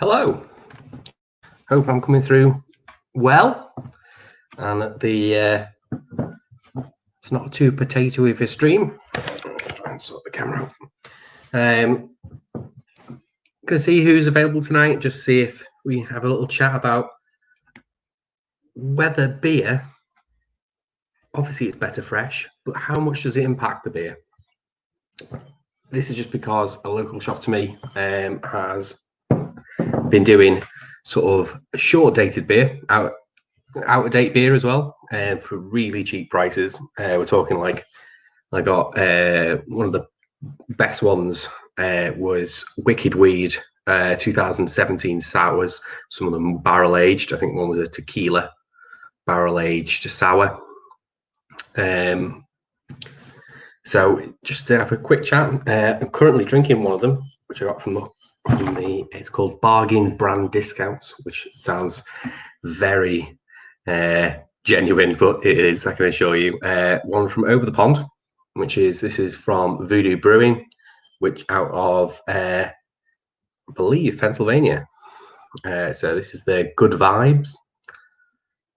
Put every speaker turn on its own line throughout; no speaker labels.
Hello. Hope I'm coming through well, and the it's not too potatoey of a stream. Let's try and sort the camera out. Gonna see who's available tonight. Just see if we have a little chat about whether beer. Obviously, it's better fresh, but how much does it impact the beer? This is just because a local shop to me has been doing sort of short-dated beer, out-of-date beer as well, for really cheap prices. We're talking like I got one of the best ones was Wicked Weed 2017 sours. Some of them barrel aged. I think one was a tequila barrel aged sour. So just to have a quick chat, I'm currently drinking one of them, which I got from the it's called Bargain Brand Discounts, which sounds very genuine, but it is, I can assure you. One from over the pond, this is from Voodoo Brewing, which out of I believe Pennsylvania. So this is the Good Vibes.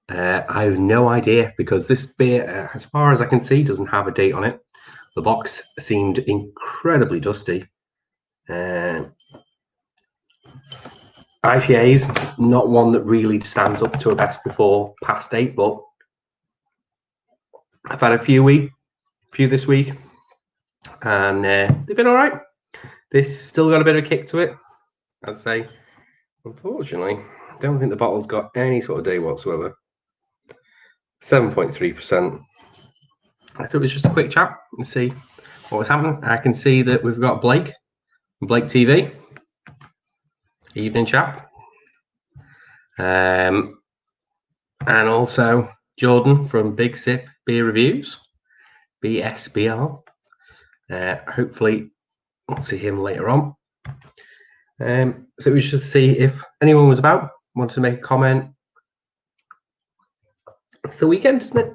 I have no idea, because this beer, as far as I can see, doesn't have a date on it. The box seemed incredibly dusty. IPAs, not one that really stands up to a best before past date, but I've had a few this week, and they've been all right. This still got a bit of a kick to it, I'd say. Unfortunately, I don't think the bottle's got any sort of date whatsoever. 7.3%. I thought it was just a quick chat and see what was happening. I can see that we've got Blake TV. Evening, chap. And also Jordan from Big Sip Beer Reviews, BSBR. Hopefully we'll see him later on. So we should see if anyone was about, wanted to make a comment. It's the weekend, isn't it?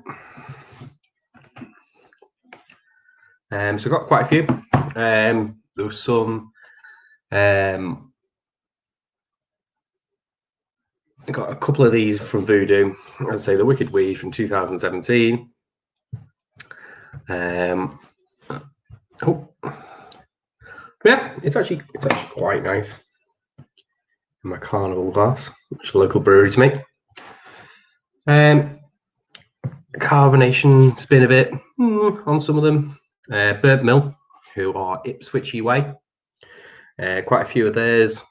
So I've got quite a few. There was some I got a couple of these from Voodoo. As I say, the Wicked Weed from 2017. Yeah, it's actually quite nice. In my Carnival glass, which is a local brewery to me. Carbonation's been a bit on some of them. Burnt Mill, who are Ipswichy way. Quite a few of theirs.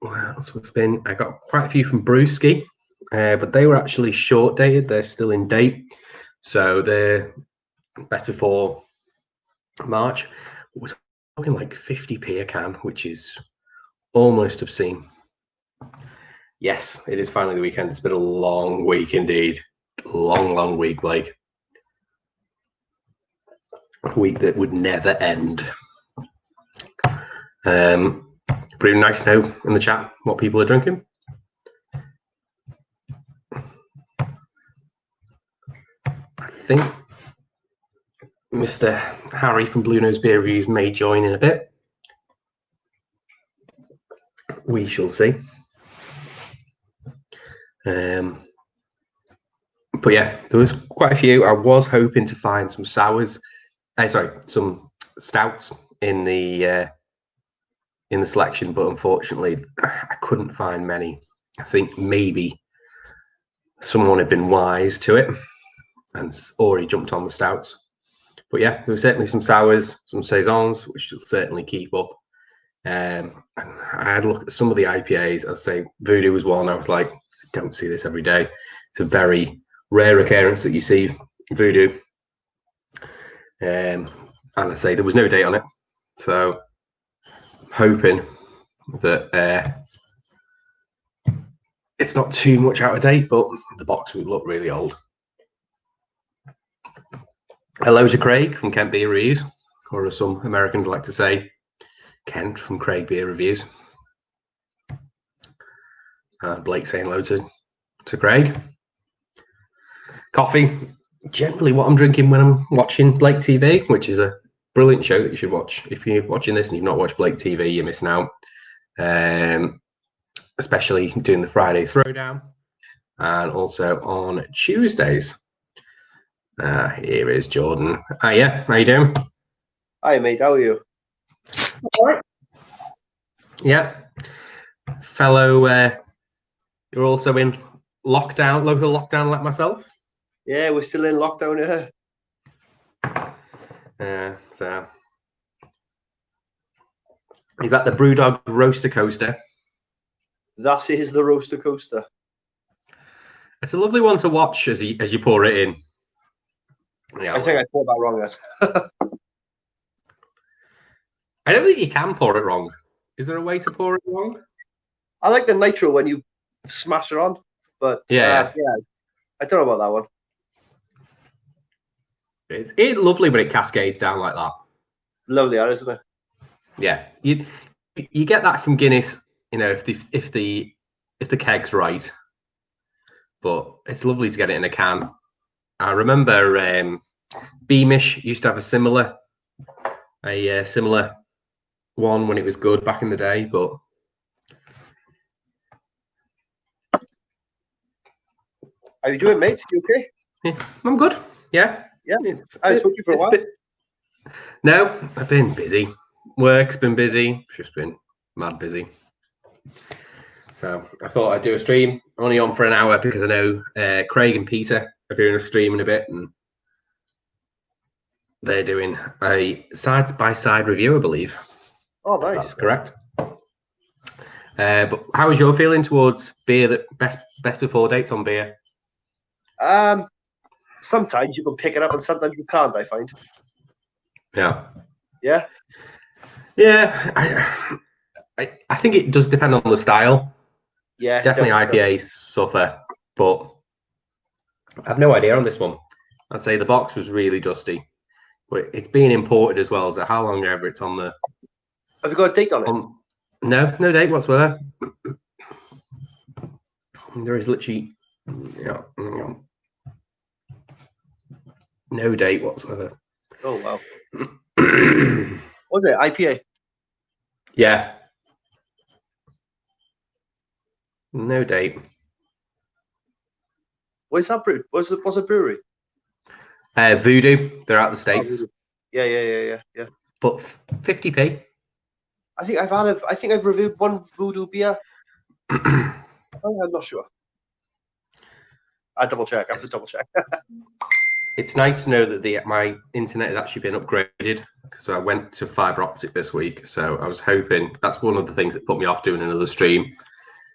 What else has been? I got quite a few from Brewski, but they were actually short dated. They're still in date, so they're best before March. We're talking like 50p a can, which is almost obscene. Yes, it is finally the weekend. It's been a long week indeed. Long week, Blake. A week that would never end. Pretty nice to know in the chat what people are drinking. I think Mr. Harry from Blue Nose Beer Reviews may join in a bit. We shall see. But yeah, there was quite a few. I was hoping to find some sours. Some stouts in the selection, but unfortunately I couldn't find many. I think maybe someone had been wise to it and already jumped on the stouts. But yeah, there were certainly some sours, some saisons, which will certainly keep up. I had a look at some of the IPAs. I'd say Voodoo was one. I was like, I don't see this every day. It's a very rare occurrence that you see Voodoo. And I say there was no date on it. So hoping that it's not too much out of date, but the box would look really old. Hello to Craig from Kent Beer Reviews, or as some Americans like to say, Kent from Craig Beer Reviews. Blake saying hello to Craig. Coffee, generally what I'm drinking when I'm watching Blake TV, which is a brilliant show that you should watch. If you're watching this and you've not watched Blake TV, you're missing out. Especially doing the Friday Throwdown, and also on Tuesdays. Here is Jordan. Yeah, how you doing?
Hi, mate. How are you?
All right. Yeah. Fellow, you're also in lockdown, local lockdown like myself?
Yeah, we're still in lockdown here.
So is that the Brewdog Roaster Coaster?
That is the roaster coaster.
It's a lovely one to watch as you pour it in. Yeah,
I think I poured that wrong then.
I don't think you can pour it wrong. Is there a way to pour it wrong?
I like the nitro when you smash it on, but yeah, I don't know about that one.
It's lovely when it cascades down like that.
Lovely, isn't it?
Yeah, you get that from Guinness, if the keg's right. But it's lovely to get it in a can. I remember Beamish used to have a similar one when it was good back in the day, but
how you doing, mate? You okay?
Yeah, I'm good. Yeah.
I spoke to you for a while.
No, I've been busy. Work's been busy. It's just been mad busy. So I thought I'd do a stream, only on for an hour because I know Craig and Peter are doing a stream in a bit, and they're doing a side-by-side review, I believe.
Oh, nice.
That's correct. But how is your feeling towards beer? That best before dates on beer?
Sometimes you can pick it up, and sometimes you can't. I find.
Yeah.
Yeah.
Yeah. I think it does depend on the style.
Yeah.
Definitely IPAs suffer, but I have no idea on this one. I'd say the box was really dusty. But it's being imported as well, so how long ever it's on the...
Have you got a date on it?
No date whatsoever. There is literally no date whatsoever.
Oh, wow. Was it IPA?
Yeah. No date.
Where's that brewed? What's the brewery?
Voodoo. They're out the States.
Oh, yeah.
But 50p.
I think I've reviewed one Voodoo beer. I'm not sure. I have to double check.
It's nice to know that my internet has actually been upgraded because I went to fiber optic this week. So I was hoping that's one of the things that put me off doing another stream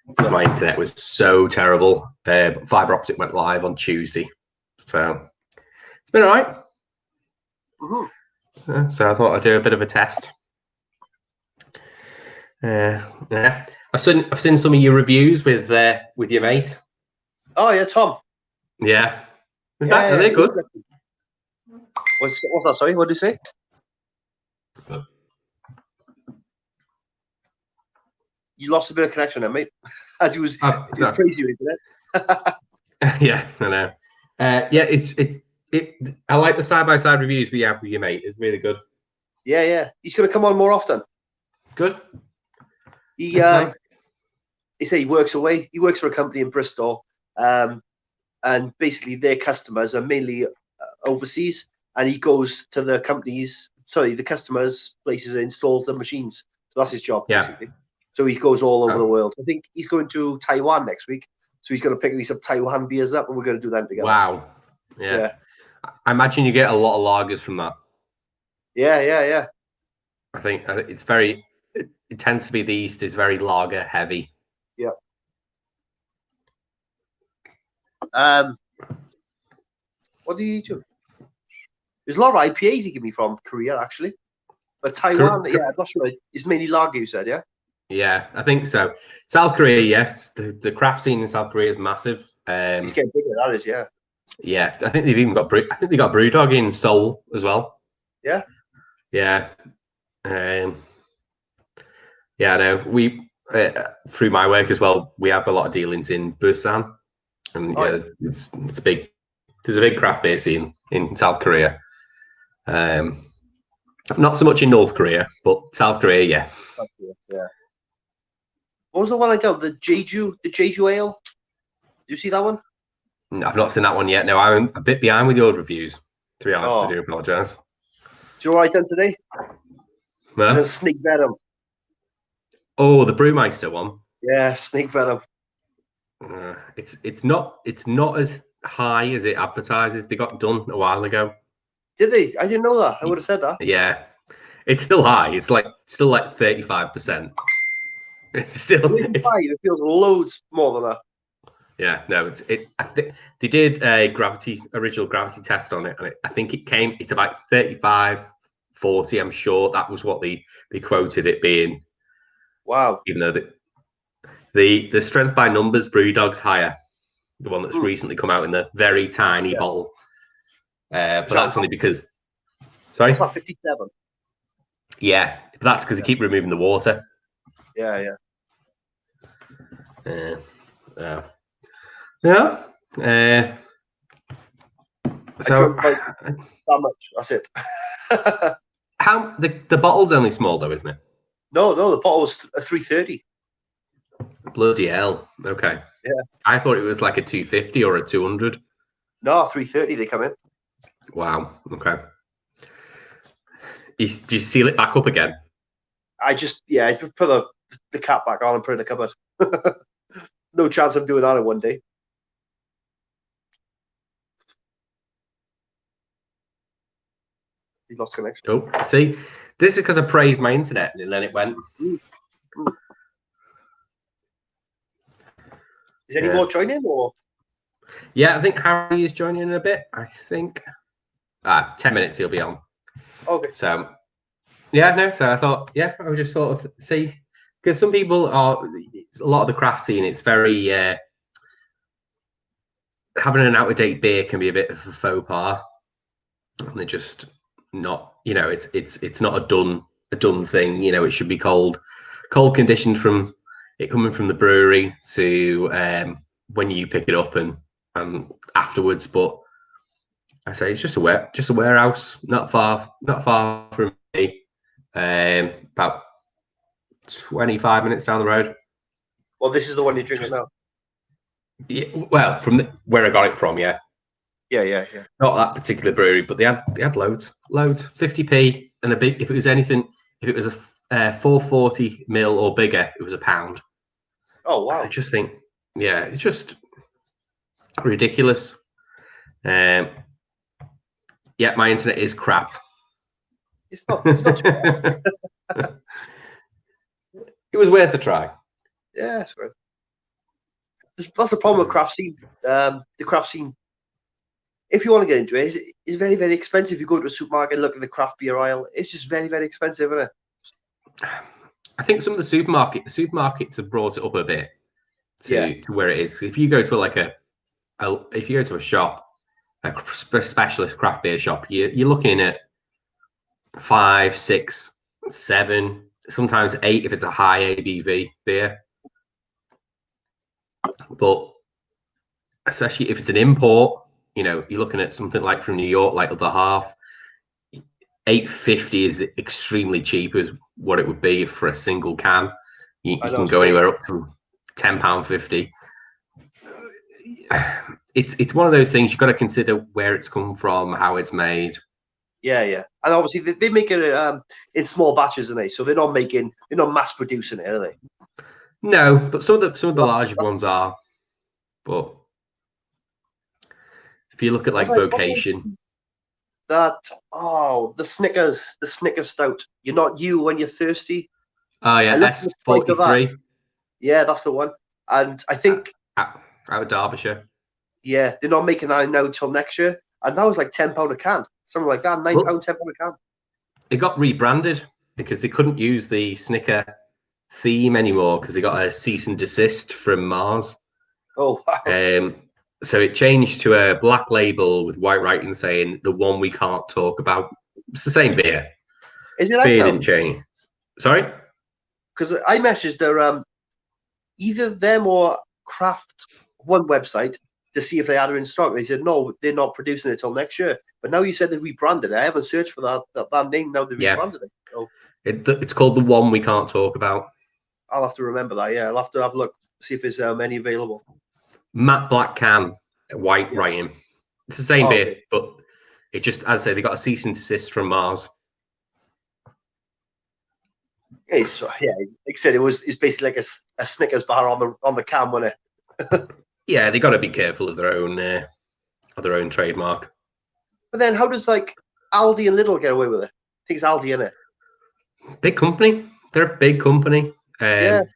because my internet was so terrible. But fiber optic went live on Tuesday, so it's been all right.
Mm-hmm.
So I thought I'd do a bit of a test. Yeah, I've seen some of your reviews with your mate.
Oh yeah, Tom.
Yeah. Are they good?
What's that? Sorry, what did you say? You lost a bit of connection there, mate. As you was crazy, isn't it?
Yeah, I know. I like the side-by-side reviews we have with your mate. It's really good.
Yeah. He's going to come on more often.
Good.
He said he works away. He works for a company in Bristol, and basically their customers are mainly overseas, and he goes to the customers' places and installs the machines. So that's his job, basically. So he goes all over the world. I think he's going to Taiwan next week. So he's going to pick me some Taiwan beers up, and we're going to do them together.
Wow. Yeah. I imagine you get a lot of lagers from that.
Yeah.
I think it's very... It tends to be the East is very lager heavy.
Yeah. What do you do? There's a lot of IPAs he give me from Korea, actually. But Taiwan, I'm not sure. It's mainly lager, you said, yeah?
Yeah, I think so. South Korea, yes. The craft scene in South Korea is massive.
It's getting bigger, that is, yeah.
Yeah, I think they've even got Brewdog in Seoul as well.
Yeah?
Yeah. Yeah, I know. We through my work as well, we have a lot of dealings in Busan, and it's a big. There's a big craft beer scene in South Korea. Not so much in North Korea, but South Korea, yeah.
Yeah. What was the one I done? The Jeju ale. Do you see that one?
I've not seen that one yet. No, I'm a bit behind with your reviews. To be honest, I
Oh,
do apologise.
do you know what I done today?
Huh?
The snake venom.
Oh, the Brewmeister one.
Yeah, snake venom.
It's not as high as it advertises. They got done a while ago.
Did they? I didn't know that. I would have said that.
Yeah, it's still high. It's still like 35%. It's still
it feels loads more than that.
Yeah, no, I think they did a original gravity test on it, and I think it's about 35, 40. I'm sure that was what they quoted it being.
Wow.
Even though the strength by numbers Brewdog's higher, the one that's recently come out in the very tiny bottle. But that's only because. Sorry.
What's that, 57?
Yeah, but that's because they keep removing the water.
Yeah.
Yeah. So
that much. That's it.
How the bottle's only small though, isn't it?
No, the bottle was a 330.
Bloody hell. Okay.
Yeah.
I thought it was like a 250 or a 200.
No, 330 they come in.
Wow. Okay. Did you seal it back up again?
I put the cap back on and put it in the cupboard. No chance of doing that in one day. He lost connection.
Oh, see, this is because I praised my internet and then it went.
Is any more joining or?
Yeah, I think Harry is joining in a bit. I think 10 minutes he'll be on.
Okay.
So yeah, no. So I thought, yeah, I would just sort of see, because some people a lot of the craft scene. It's very having an out of date beer can be a bit of a faux pas, and they're just not. It's not a done thing. It should be cold conditioned from it coming from the brewery to when you pick it up and afterwards. But I say it's just a warehouse, not far from me. About 25 minutes down the road.
Well, this is the one you're drinking now.
Yeah, well, from where I got it from, yeah.
Yeah.
Not that particular brewery, but they had loads, 50p and a big. If it was a 440 ml or bigger, it was £1.
Oh wow!
I just think, yeah, it's just ridiculous. Yeah, my internet is crap.
It's not. It
was worth a try.
Yeah, it's worth. That's the problem with craft scene. The craft scene, if you want to get into it, is very, very expensive. You go to a supermarket and look at the craft beer aisle. It's just very, very expensive, isn't it?
I think some of the supermarkets have brought it up a bit to where it is. If you go to if you go to a shop, a specialist craft beer shop, you're looking at 5, 6, 7, sometimes 8 if it's a high ABV beer. But especially if it's an import, you're looking at something like from New York, like Other Half. $8.50 is extremely cheap, is what it would be for a single can. You can go anywhere up to £10.50. It's one of those things you've got to consider where it's come from, how it's made.
Yeah, and obviously they make it in small batches, aren't they? So they're not mass producing it, are they?
No, but some of the larger ones are. But if you look at like Vocation,
the Snickers stout. You're not you when you're thirsty.
Oh yeah, S43.
Yeah, that's the one. And I think
out of Derbyshire.
Yeah, they're not making that now until next year, and that was like £10 a can, something like that. £9, £10 a can.
It got rebranded because they couldn't use the Snicker theme anymore because they got a cease and desist from Mars.
Oh wow.
So it changed to a black label with white writing saying "the one we can't talk about." It's the same beer.
Is it
beer didn't change. Sorry,
because I messaged their either them or Craft one website to see if they had it in stock. They said no, they're not producing it till next year. But now you said they rebranded it. I haven't searched for that name now. They rebranded it. So
it's called The One We Can't Talk About.
I'll have to remember that. Yeah, I'll have to have a look, see if there's many available.
Matte black can, white writing. It's the same beer, but it just, as I say, they got a cease and desist from Mars.
It's like I said, it's basically like a Snickers bar on the can, wasn't it?
Yeah, they got to be careful of their own trademark.
But then, how does like Aldi and Lidl get away with it? I think it's Aldi, in it.
Big company. They're a big company. But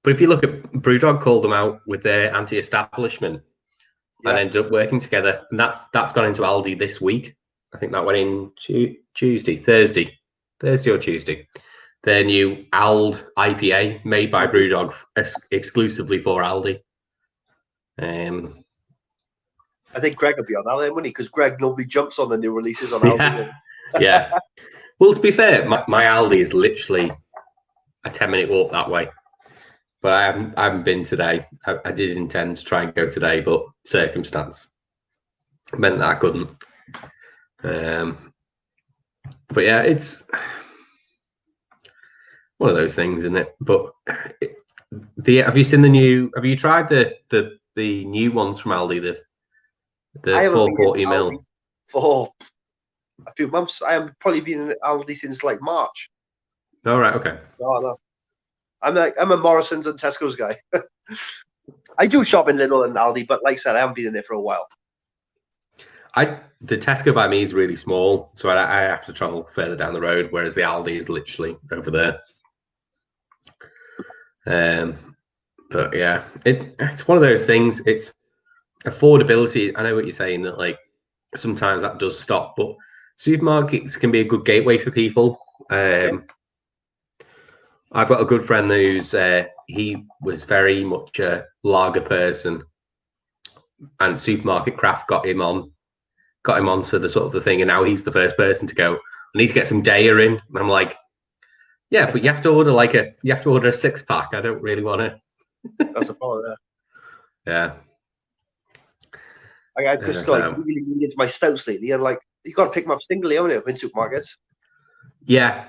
if you look at BrewDog, called them out with their anti-establishment and ended up working together, and that's gone into Aldi this week. I think that went in Thursday or Tuesday. Their new ALD IPA made by BrewDog exclusively for Aldi.
I think Greg would be on that then, wouldn't he? Because Greg normally jumps on the new releases on Aldi.
Yeah. Well, to be fair, my Aldi is literally a 10-minute walk that way. But I haven't been today. I did intend to try and go today, but circumstance meant that I couldn't. But yeah, it's one of those things, isn't it? But have you seen the new? Have you tried the new ones from Aldi? The 440 ml
for a few months. I have probably been in Aldi since like March.
Oh, right, okay.
No. I'm a Morrison's and Tesco's guy. I do shop in Lidl and Aldi, but like I said, I haven't been in there for a while.
The Tesco by me is really small, so I have to travel further down the road, whereas the Aldi is literally over there. But yeah, it's one of those things. It's affordability. I know what you're saying, that like sometimes that does stop, but supermarkets can be a good gateway for people. I've got a good friend who's he was very much a lager person, and supermarket craft got him onto the sort of the thing, and now he's the first person to go, I need to get some Daya in. And I'm like, yeah, but you have to order a 6-pack. I don't really want to.
That's a problem,
yeah.
I've just really needed my stouts lately, and like you got to pick them up singly, haven't you, in supermarkets?
Yeah.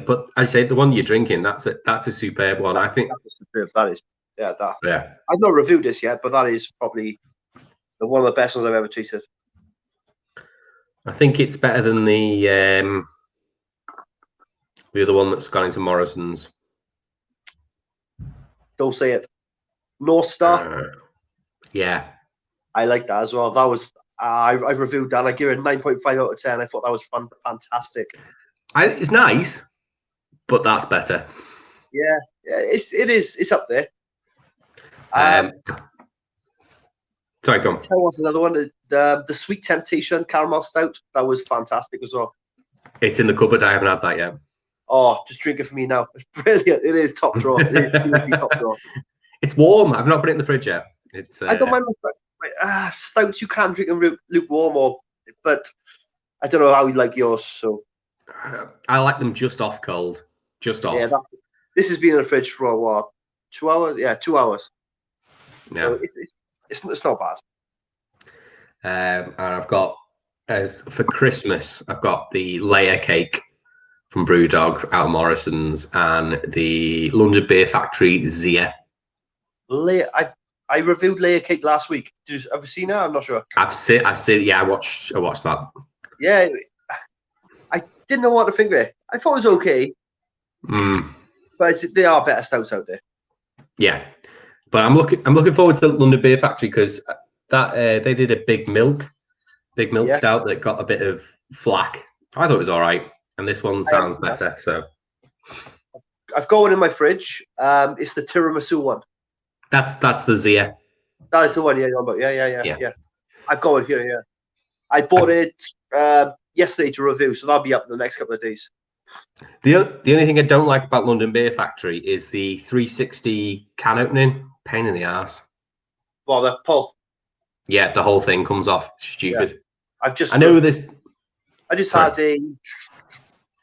But I say the one you're drinking, that's a superb one. I think
that is. I've not reviewed this yet, but that is probably one of the best ones I've ever tasted.
I think it's better than the other one that's gone into Morrison's.
Don't say it. North Star.
Yeah.
I like that as well. That was I've reviewed that. I give it a 9.5 out of 10. I thought that was fantastic.
It's nice, but that's better.
Yeah, it is. It's up there.
Sorry, go on.
There was another one, the Sweet Temptation Caramel Stout. That was fantastic as well.
It's in the cupboard. I haven't had that yet.
Oh, just drink it for me now. It's brilliant. It is top drawer. It is really top drawer.
It's warm. I've not put it in the fridge yet.
I don't mind stouts. You can drink them lukewarm, but I don't know how you like yours. So
I like them just off cold. Just off.
Yeah, this has been in the fridge for a while. 2 hours? Yeah, 2 hours.
Yeah.
So it's not bad.
And I've got, as for Christmas, I've got the layer cake from BrewDog out of Morrison's and the London Beer Factory Zia.
I reviewed layer cake last week. Have you seen that? I'm not sure.
I've seen. Yeah, I watched that.
Yeah, I didn't know what to think of it. I thought it was okay. But there are better stouts out there.
Yeah, but I'm looking forward to London Beer Factory because that they did a big milk stout that got a bit of flack. I thought it was all right, and this one sounds better. So
I've got one in my fridge. It's the tiramisu one.
That's the Zia.
That is the one. Yeah. I've got one here. Yeah, I bought it yesterday to review, so that'll be up in the next couple of days.
The only thing I don't like about London Beer Factory is the 360 can opening. Pain in the ass.
Well, the pull.
Yeah, the whole thing comes off. Stupid.
Yeah.
I know this.
I just had a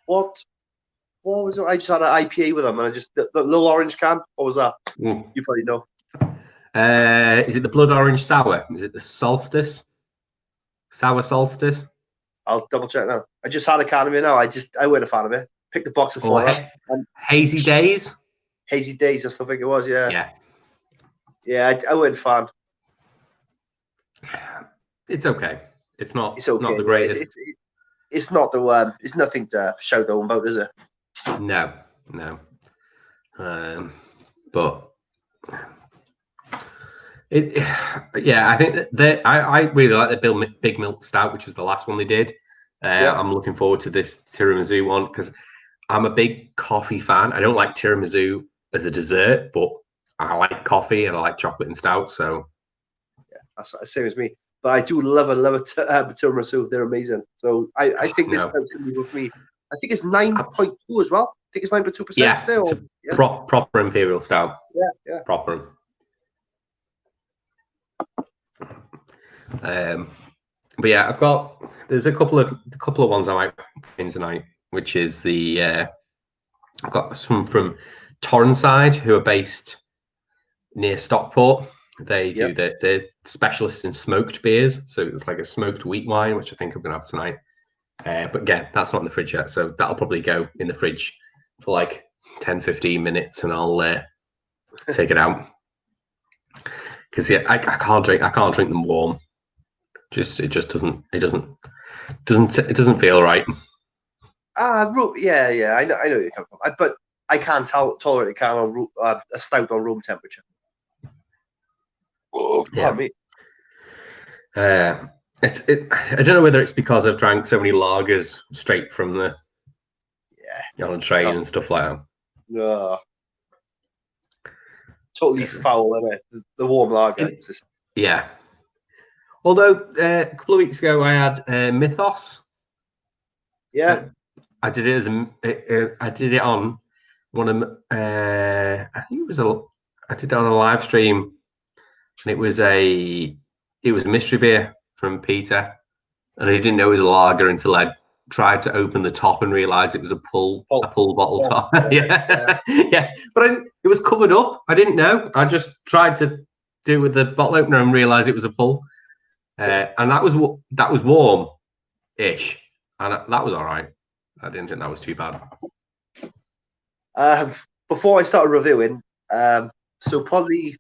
what was it? I just had an IPA with them, and I just the little orange can. What was that? You probably know.
Is it the blood orange sour? Is it the solstice? Sour solstice?
I'll double check now. I just had a can of it now. I weren't a fan of it. Picked the box of
Or
four up. And
hazy days?
Hazy Days, I still think it was, yeah.
Yeah.
Yeah, I weren't a fan.
It's okay. It's not.
It's okay.
Not the greatest.
It's not the one. It's nothing to shout home about, is it?
No. But it. Yeah, I think that I really like the Big Milk Stout, which was the last one they did. I'm looking forward to this tiramisu one because I'm a big coffee fan. I don't like tiramisu as a dessert, but I like coffee and I like chocolate and stout. So
yeah, that's the same as me. But I do love tiramisu. They're amazing. So I think this stout's gonna be with me. I think it's 9.2 as well. I think it's 9.2%.
Yeah, it's a proper imperial stout.
Yeah.
Proper. But yeah, there's a couple of ones I might put in tonight, which is I've got some from Torrenside, who are based near Stockport. They do they're specialists in smoked beers, so it's like a smoked wheat wine, which I think I'm gonna have tonight. But again, that's not in the fridge yet, so that'll probably go in the fridge for like 10-15 minutes, and I'll take it out because I can't drink them warm. It doesn't feel right.
Yeah. I know you come from, but I can't tolerate a stout on room temperature. Oh, pardon me.
I don't know whether it's because I've drank so many lagers straight from the on a train and stuff like that.
Totally foul, isn't it? The warm lager.
Yeah. Although a couple of weeks ago I had Mythos.
Yeah.
I did it I did it on one of I think I did it on a live stream, and it was a mystery beer from Peter, and I didn't know it was a lager until I tried to open the top and realized it was a pull bottle top. Yeah. But it was covered up. I didn't know. I just tried to do it with the bottle opener and realized it was a pull. And that was warm-ish, and that was all right. I didn't think that was too bad.
Before I started reviewing, so probably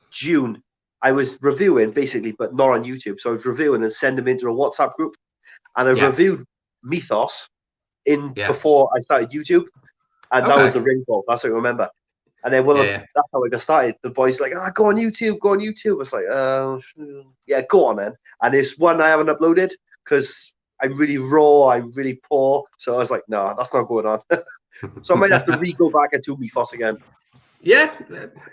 June, I was reviewing basically, but not on YouTube. So I was reviewing and send them into a WhatsApp group, and I reviewed Mythos before I started YouTube, and that was the ring ball. That's what I remember. And then that's how I got started. The boys like, go on YouTube. It's like, go on then. And it's one I haven't uploaded because I'm really raw, I'm really poor. So I was like, no, that's not going on. So I might have to go back and do Mythos again.
Yeah,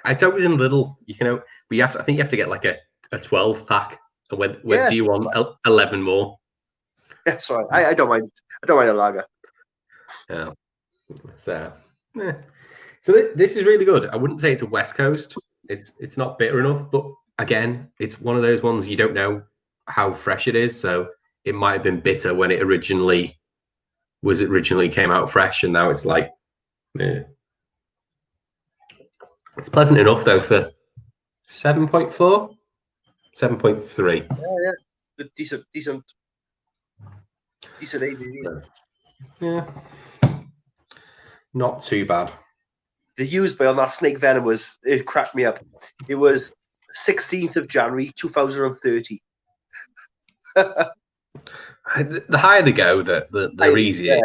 it's always in little. But I think you have to get like a 12 pack. When do you want 11 more?
Yeah, sorry, I don't mind. I don't mind a lager.
Yeah. So this is really good. I wouldn't say it's a West Coast. It's not bitter enough, but again, it's one of those ones you don't know how fresh it is. So it might have been bitter when it originally came out fresh, and now it's like, it's pleasant enough though for 7.4, 7.3.
Yeah, decent ABV.
Yeah, not too bad.
The used by on that snake venom it cracked me up. It was 16th of January 2030.
The higher they go, the easier.
Yeah.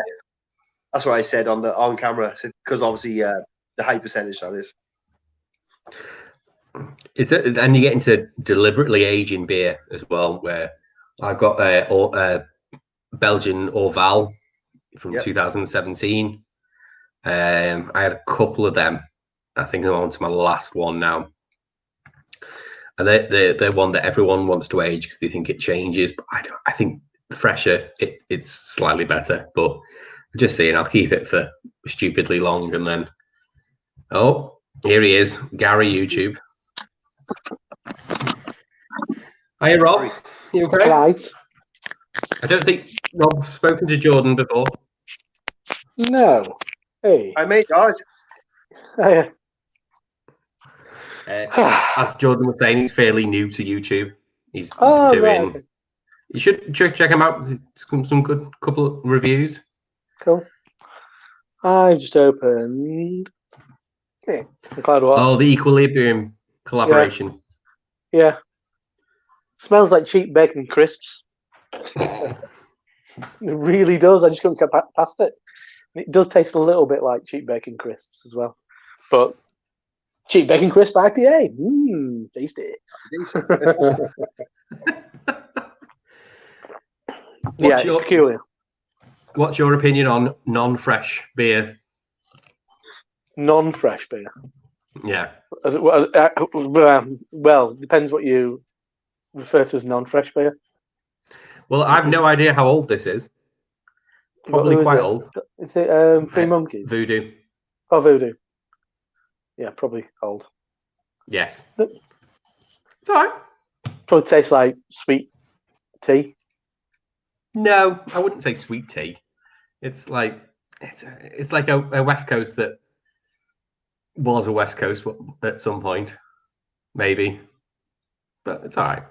That's what I said on camera. Because obviously the high percentage that is.
And you get into deliberately aging beer as well, where I've got a Belgian Orval from 2017. I had a couple of them. I think I'm on to my last one now. And they're one that everyone wants to age because they think it changes. But I think the fresher, it's slightly better. But I'm just saying, I'll keep it for stupidly long. And then, here he is, Gary YouTube. Hi, Rob. You okay?
Right.
I don't think Rob's spoken to Jordan before.
No. Hey.
I made George.
Hey.
As Jordan was saying, he's fairly new to YouTube. He's
Right,
doing.
okay.
You should check him out. Some good couple of reviews.
Cool. I just opened. Yeah, Cloudwater.
Oh, the Equilibrium collaboration.
Yeah. Smells like cheap bacon crisps. It really does. I just couldn't get past it. It does taste a little bit like cheap bacon crisps as well. But cheap bacon crisp IPA. Tasty. It's peculiar.
What's your opinion on non-fresh beer?
Non-fresh beer?
Yeah.
Well, depends what you refer to as non-fresh beer.
Well, I've no idea how old this is. Probably quite old.
Is it Three Monkeys?
Voodoo.
Oh, Voodoo. Yeah, probably old.
Yes. It's all right.
Probably tastes like sweet tea.
No, I wouldn't say sweet tea. It's like a West Coast that was a West Coast at some point, maybe. But it's all right.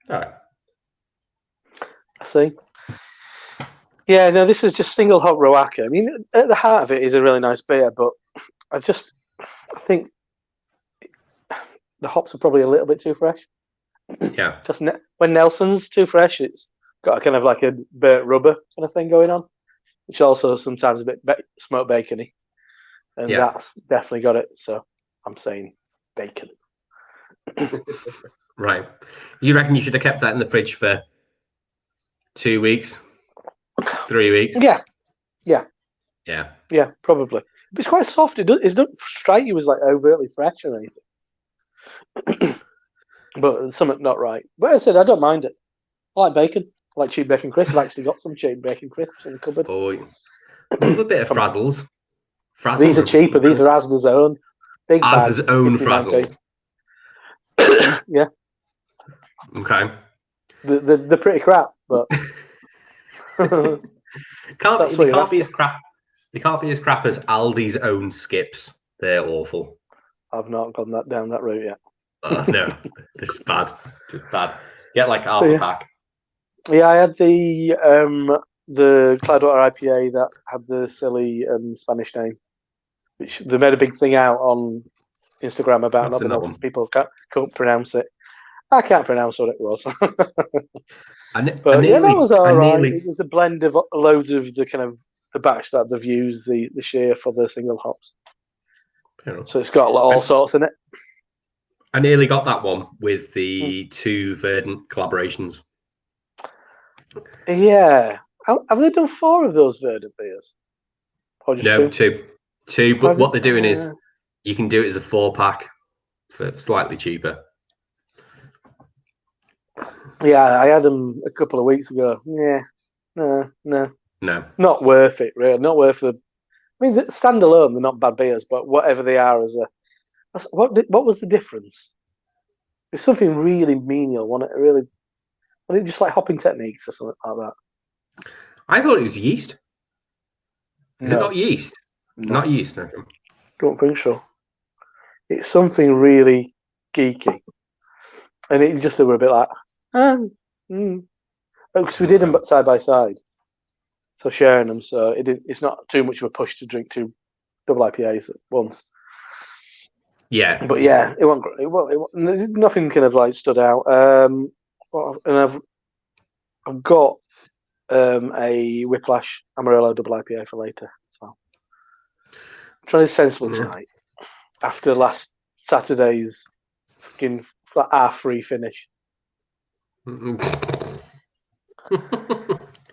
All right.
I see. Yeah, no, this is just single hop Roaka. I mean, at the heart of it is a really nice beer, but I think the hops are probably a little bit too fresh.
Yeah.
Just when Nelson's too fresh, it's got a kind of like a burnt rubber kind of thing going on, which also sometimes a bit smoked bacony, and that's definitely got it. So I'm saying bacon.
Right. You reckon you should have kept that in the fridge for 2 weeks, 3 weeks?
Yeah, probably. But it's quite soft. It doesn't strike you as like overtly fresh or anything. But something not right. But as I said, I don't mind it. I like bacon. I like cheap bacon crisps. I've actually got some cheap bacon crisps in the cupboard.
Oh, love a bit of Frazzles.
These are cheaper. These are Asda's own. Big
Asda's
bag,
own
59p.
Frazzles.
Yeah.
Okay.
They're pretty crap, but
they can't be as crap. They can't be as crap as Aldi's own Skips. They're awful.
I've not gone down that route yet.
No, they're just bad. Just bad. Get like half a pack.
Yeah, I had the Cloudwater IPA that had the silly Spanish name, which they made a big thing out on Instagram about. Not enough people couldn't pronounce it. I can't pronounce what it was. That was all right. It was a blend of loads of the kind of the batch that they've used the share for the single hops. So it's got all sorts in it.
I nearly got that one with the 2 Verdant collaborations.
Yeah. Have they done 4 of those Verdant beers? Or just
no,
2?
2. But what they're doing is you can do it as a 4-pack for slightly cheaper.
Yeah, I had them a couple of weeks ago. Yeah. No. Not worth it, really. Not worth the... I mean, standalone, they're not bad beers, but whatever they are as a... What was the difference? It's something really menial. Wasn't it just like hopping techniques or something like that?
I thought it was yeast. Is it not yeast?
No.
Not yeast, I
don't think so. It's something really geeky. And it just were a bit like... Because we did them side by side. So sharing them, so it's not too much of a push to drink 2 double IPAs at once.
Yeah,
but yeah, it wasn't great. Nothing kind of like stood out. And I've got a Whiplash Amarillo double IPA for later. So I'm trying to be sensible tonight after last Saturday's fucking free finish.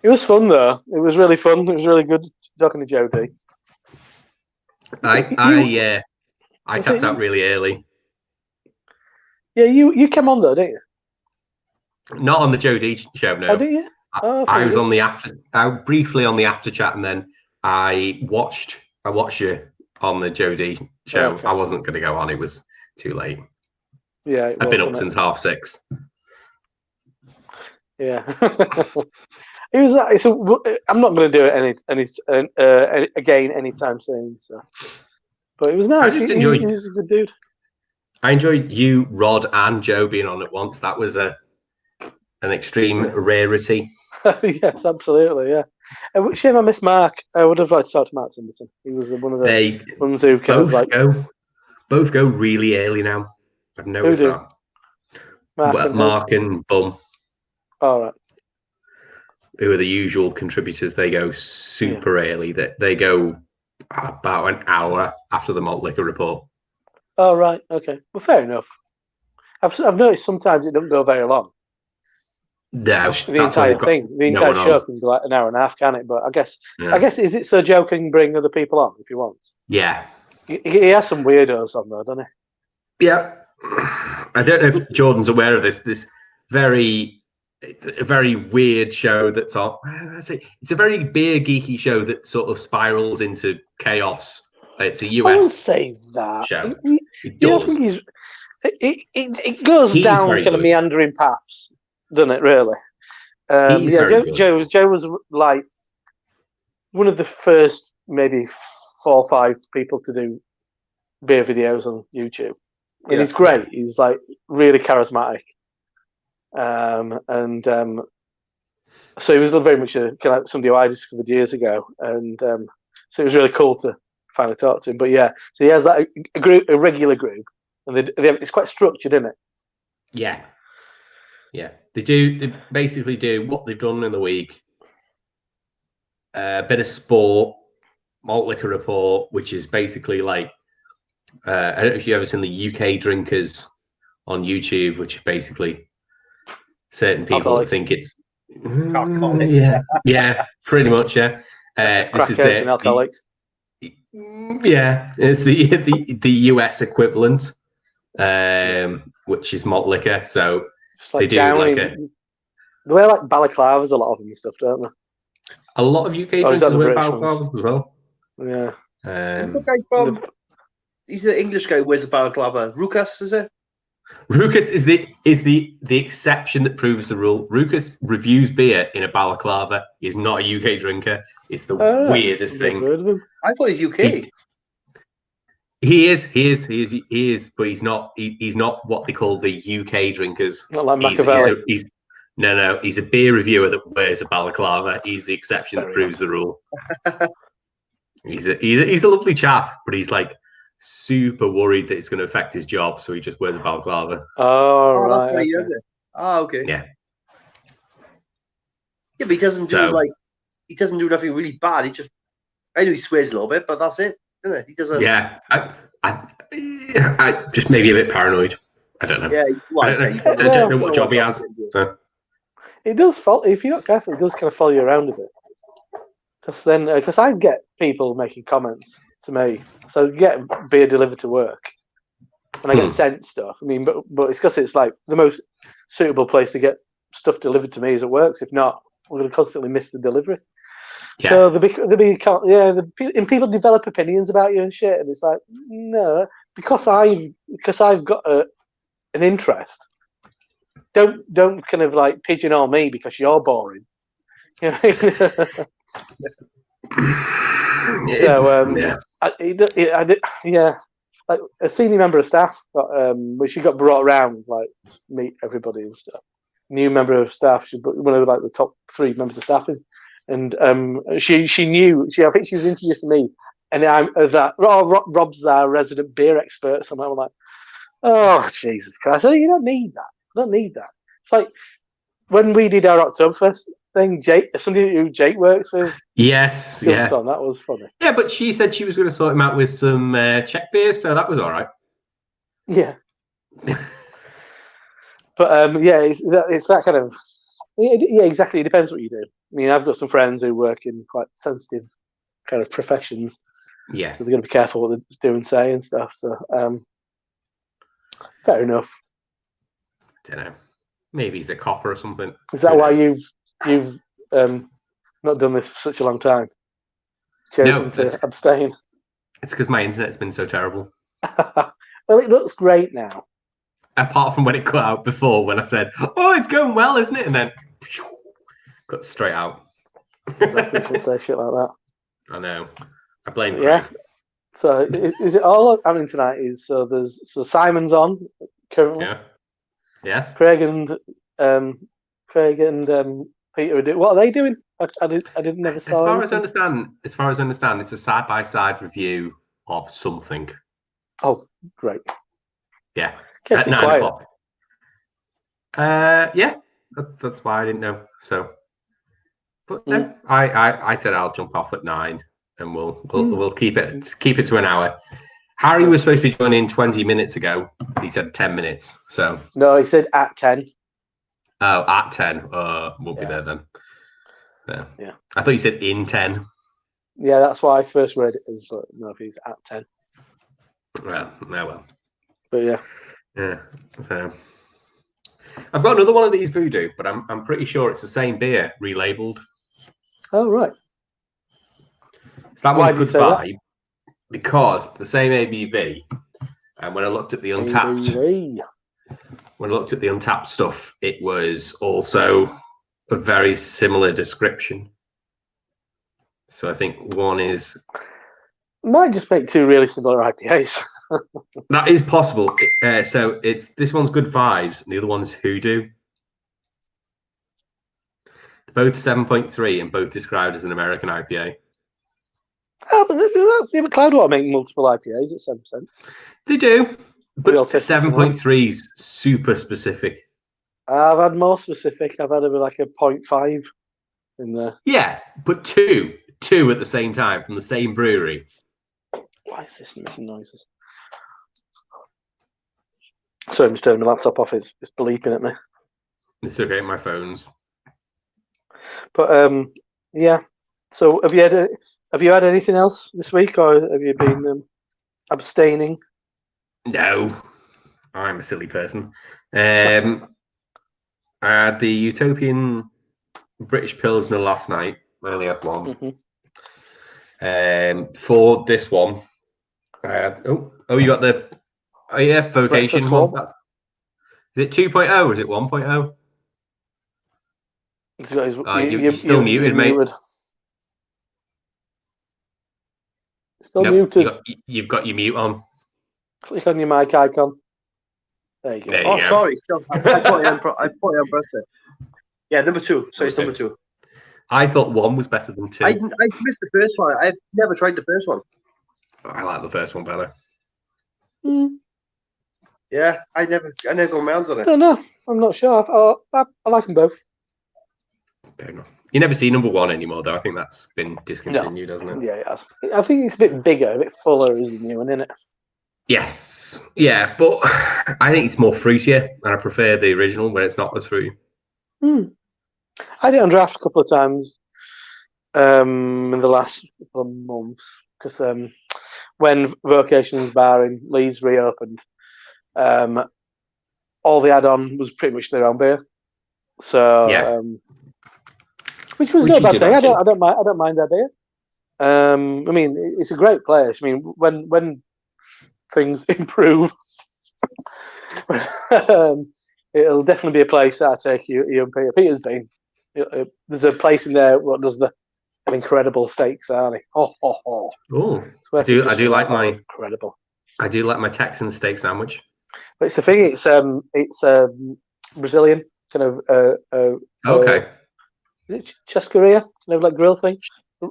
It was fun though. It was really fun. It was really good talking to Jody.
I tapped out really early.
Yeah, you came on though, didn't you?
Not on the Jody show, no.
Oh, did you?
I was on the briefly on the after chat, and then I watched you on the Jody show. Okay. I wasn't going to go on; it was too late.
Yeah,
I've been up since 6:30.
Yeah, it was. I'm not going to do it again anytime soon. So, but it was nice.
I just enjoyed.
He was a good dude.
I enjoyed you, Rod, and Joe being on at once. That was an extreme rarity.
Yes, absolutely, yeah. Shame I missed Mark. I would have liked to talk to Mark Sanderson. He was one of the ones who kind of like
both go really early now. I've noticed that. Mark and Bum.
All right.
Who are the usual contributors? They go super early. They go about an hour after the malt liquor report.
Oh right, okay. Well, fair enough. I've noticed sometimes it doesn't go very long.
No,
the entire thing, the entire show can be like an hour and a half, can it? But I guess is it so Joe can bring other people on if he wants?
Yeah,
he has some weirdos on there, doesn't
he? Yeah, I don't know if Jordan's aware of this. It's a very weird show that's on. It's a very beer geeky show that sort of spirals into chaos. It's a US.
I won't say that.
Show.
It does. I think he's. It goes down kind of meandering paths, doesn't it? Really. Joe was like one of the first, maybe 4 or 5 people to do beer videos on YouTube, and he's great. He's like really charismatic, so he was very much kind of somebody who I discovered years ago, and so it was really cool to finally talk to him. But yeah, so he has like a regular group, and it's quite structured, isn't it?
Yeah. Yeah, they basically do what they've done in the week. A bit of sport, malt liquor report, which is basically like I don't know if you've ever seen the UK drinkers on YouTube, which are basically certain people that think it's yeah, pretty much, yeah.
This is and alcoholics.
Yeah, it's the US equivalent, which is malt liquor. So they do
they wear like balaclavas, a lot of them and stuff, don't they?
A lot of UK drinkers wear balaclavas as well.
Yeah.
He's the English guy who wears a balaclava. Rukas, is it?
Rukas is the exception that proves the rule. Rukas reviews beer in a balaclava. He's not a UK drinker. It's the weirdest thing.
I thought he's UK.
He is, but he's not. He's not what they call the UK drinkers.
Not like Machiavelli.
He's a beer reviewer that wears a balaclava. He's the exception that proves the rule. He's a lovely chap, but he's like super worried that it's going to affect his job, so he just wears a balaclava.
Oh, right. Okay.
Okay.
Yeah.
Yeah, but he doesn't do nothing really bad. I know he swears a little bit, but that's it, isn't it? He doesn't.
Yeah, I just maybe a bit paranoid. I don't know.
Yeah,
I don't know what job he has. So.
It does follow. If you're not careful, it does kind of follow you around a bit. Because I get people making comments to me, so I get beer delivered to work, and I get sent stuff. I mean, but it's because it's like the most suitable place to get stuff delivered to me is at work. If not, we're going to constantly miss the delivery. Yeah. So and people develop opinions about you and shit, and it's like no, because I've got an interest. Don't kind of like pigeonhole me because you're boring. You know? Like a senior member of staff when she got brought around, like to meet everybody and stuff. New member of staff, she one of like the top 3 members of staff, and she knew. I think she was introduced to me, and I'm that. Rob's our resident beer expert, so I'm like, oh Jesus Christ! You don't need that. I don't need that. It's like when we did our Oktoberfest thing, somebody who Jake works with.
Yes, yeah.
That was funny.
Yeah, but she said she was going to sort him out with some Czech beers, so that was all right.
Yeah. But it's that kind of. Yeah, exactly. It depends what you do. I mean, I've got some friends who work in quite sensitive kind of professions.
Yeah.
So they're going to be careful what they do and say and stuff. So, fair enough.
I don't know. Maybe he's a copper or something.
Is that why you've not done this for such a long time? Chosen to abstain?
It's because my internet's been so terrible.
Well, it looks great now.
Apart from when it cut out before, when I said, "Oh, it's going well, isn't it?" and then cut straight out.
Exactly, say shit like that.
I know. I blame.
Yeah. So is it all happening tonight? So Simon's on currently.
Yeah. Yes.
Craig and Peter are doing. What are they doing? I didn't never
As
saw.
far as I understand, it's a side-by-side review of something.
Oh, great.
Yeah.
Kept
At
it
9
quiet.
o'clock. Yeah. That's why I didn't know. So, but no, I said I'll jump off at 9, and we'll keep it to an hour. Harry was supposed to be joining 20 minutes ago. He said 10 minutes. So
no, he said at 10.
Oh, at 10. Won't be there then.
Yeah.
I thought you said in 10.
Yeah, that's why I first read it as, but no, if he's at 10.
Well.
But yeah.
Yeah. So, I've got another one of these Voodoo, but I'm pretty sure it's the same beer relabeled.
Oh right.
So that
Why
one's
did you
good
say that?
vibe because the same ABV. And when I looked at the Untapped, stuff, it was also a very similar description. So I think one is
might just make two really similar IPAs.
that is possible. So this one's Good Vibes, and the other one's Hoodoo. Both 7.3 and both described as an American IPA.
Oh, but Cloudwater make multiple IPAs at 7%.
They do, but 7.3 is super specific.
I've had more specific. I've had like a 0.5 in there.
Yeah, but two at the same time from the same brewery.
Why is this making noises? Sorry, I'm just turning my laptop off. It's bleeping at me.
It's okay, my phone's.
But yeah. So have you had anything else this week, or have you been abstaining?
No, I'm a silly person. I had the Utopian British Pilsner last night. I only had one. For this one, I had. You got the. Oh yeah, Vocation one. Is it 2.0 or is it 1.0? You're still muted, mate.
Still muted.
You've got your mute on.
Click on your mic icon. There you go.
Sorry. No, I put it on birthday. Yeah, number 2. So it's number 2.
I thought 1 was better than 2.
I missed the first one. I've never tried the first one.
I like the first one better.
Yeah, I never go mounds on it.
I don't know. I'm not sure. I like them both.
Fair enough. You never see number 1 anymore, though. I think that's been discontinued, hasn't it?
Yeah, it has. I think it's a bit bigger, a bit fuller is the new one, isn't it?
Yes. Yeah, but I think it's more fruitier, and I prefer the original when it's not as fruity.
I did it on draft a couple of times in the last couple of months because when Vocations Bar in Leeds reopened, all they had on was pretty much their own beer. So, which was no bad thing. I don't mind their beer. I mean, it's a great place. I mean, when things improve, it'll definitely be a place that I take you and Peter. Peter's been. There's a place in there what does an incredible steak sarnie. Oh!
I do like my
incredible.
I do like my Texan steak sandwich.
But it's the thing. It's Brazilian kind of.
Okay.
Churrascaria, kind of like grill thing.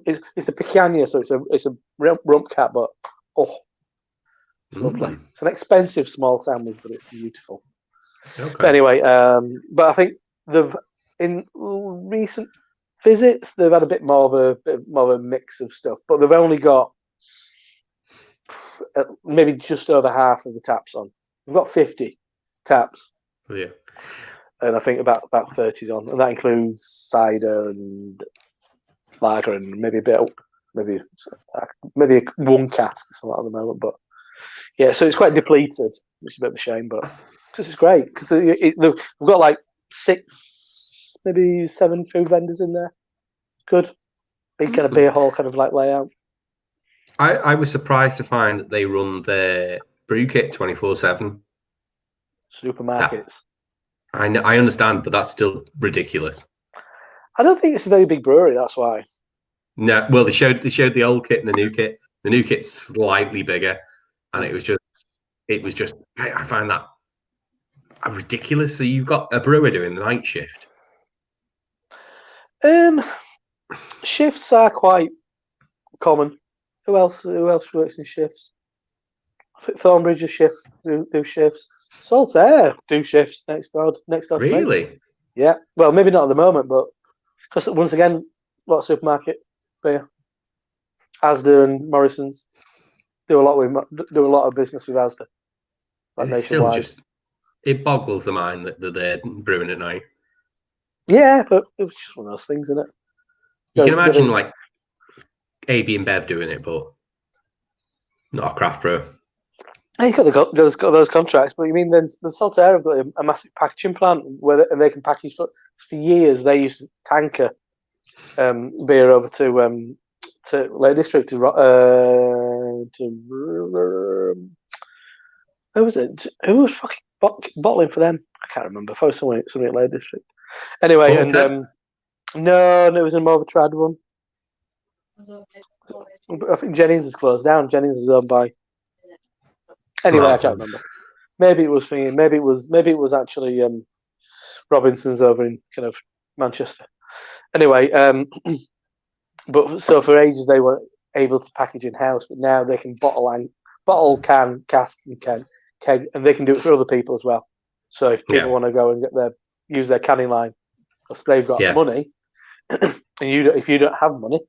It's a picanha, so it's a rump cat, but lovely. It's an expensive small sandwich, but it's beautiful. Okay. But anyway, but I think in recent visits they've had a bit more of a mix of stuff, but they've only got maybe just over half of the taps on. We've got 50 taps.
Yeah.
And I think about 30's on, and that includes cider and lager and maybe one cask or something at the moment. But yeah, so it's quite depleted, which is a bit of a shame. But because it's great because we've got like 6, maybe 7 food vendors in there. Good, big kind of beer hall kind of like layout.
I was surprised to find that they run their brew kit 24/7.
Supermarkets.
I understand, but that's still ridiculous.
I don't think it's a very big brewery. That's why.
No, well, they showed the old kit and the new kit. The new kit's slightly bigger, and it was just. I find that ridiculous. So you've got a brewer doing the night shift.
Shifts are quite common. Who else works in shifts? Thornbridge do shifts. Saltaire do shifts next door to me.
Really?
Yeah. Well, maybe not at the moment, but because once again, a lot of supermarket beer, Asda and Morrison's do a lot of business with Asda, like
It's still
nationwide.
it boggles the mind that they're brewing at night.
Yeah, but it was just one of those things, isn't it?
You can imagine like AB and Bev doing it, but not a craft brew.
You've got those contracts, but you mean then the Saltaire have got a massive packaging plant where they can package for years. They used to tanker beer over to Lake District who was it? Who was fucking bottling for them? I can't remember. I thought something at Lake District. Anyway, and no, it was a more of a trad one. I think Jennings has closed down. Jennings is owned by. Anyway, I can't remember. Maybe it was for me. Maybe it was actually Robinson's over in kind of Manchester. Anyway, but so for ages they were able to package in house, but now they can bottle, can, cask, and keg, and they can do it for other people as well. So if people want to go and use their canning line, because they've got money, and if you don't have money,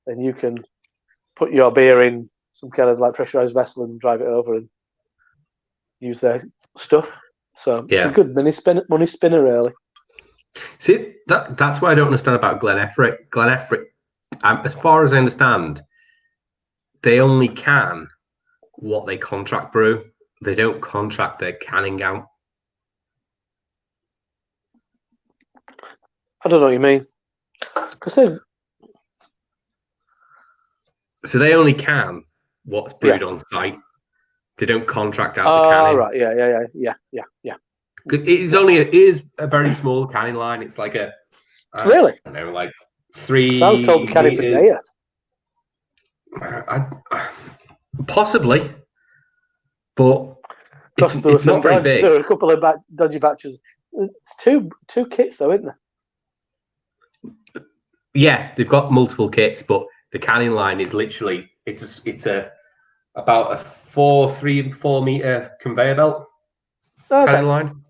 then you can put your beer in some kind of like pressurized vessel and drive it over and use their stuff. So it's a good money spinner, really.
See, that's what I don't understand about Glen Effric. Glen Effric, as far as I understand, they only can what they contract brew. They don't contract their canning out.
I don't know what you mean. Because
So they only can what's brewed on site. They don't contract out the canning.
Right, yeah.
It is a very small canning line. It's like
really?
I don't know, like 3
I was told canning for beer.
Possibly, but it's not very big.
There are a couple of dodgy batches. It's two kits though, isn't there?
Yeah, they've got multiple kits, but the canning line is literally it's about a 4 meter conveyor belt canning line.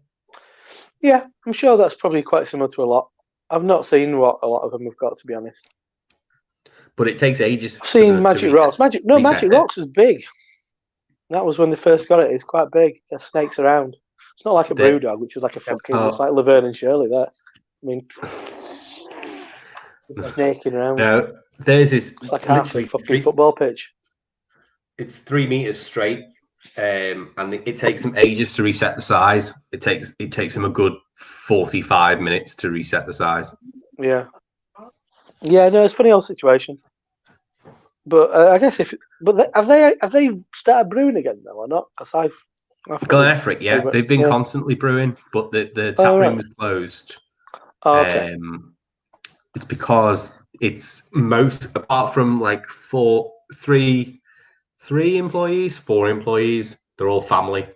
Yeah, I'm sure that's probably quite similar to a lot. I've not seen what a lot of them have got, to be honest.
But it takes ages.
I've seen Magic Rocks. Magic Rocks is big. That was when they first got it. It's quite big. It snakes around. It's not like a Brewdog, which is like a fucking. It's like Laverne and Shirley. There. I mean, snaking around.
No, theirs is
it's like literally a fucking football pitch.
It's 3 meters straight, and it takes them ages to reset the size. It takes them a good 45 minutes to reset the size.
Yeah. Yeah, no, it's a funny old situation. But I guess have they started brewing again though or not? Because
Glen Effric, they've been constantly brewing, but the tap room is closed.
Oh, okay.
It's because it's apart from like 4 employees, they're all family.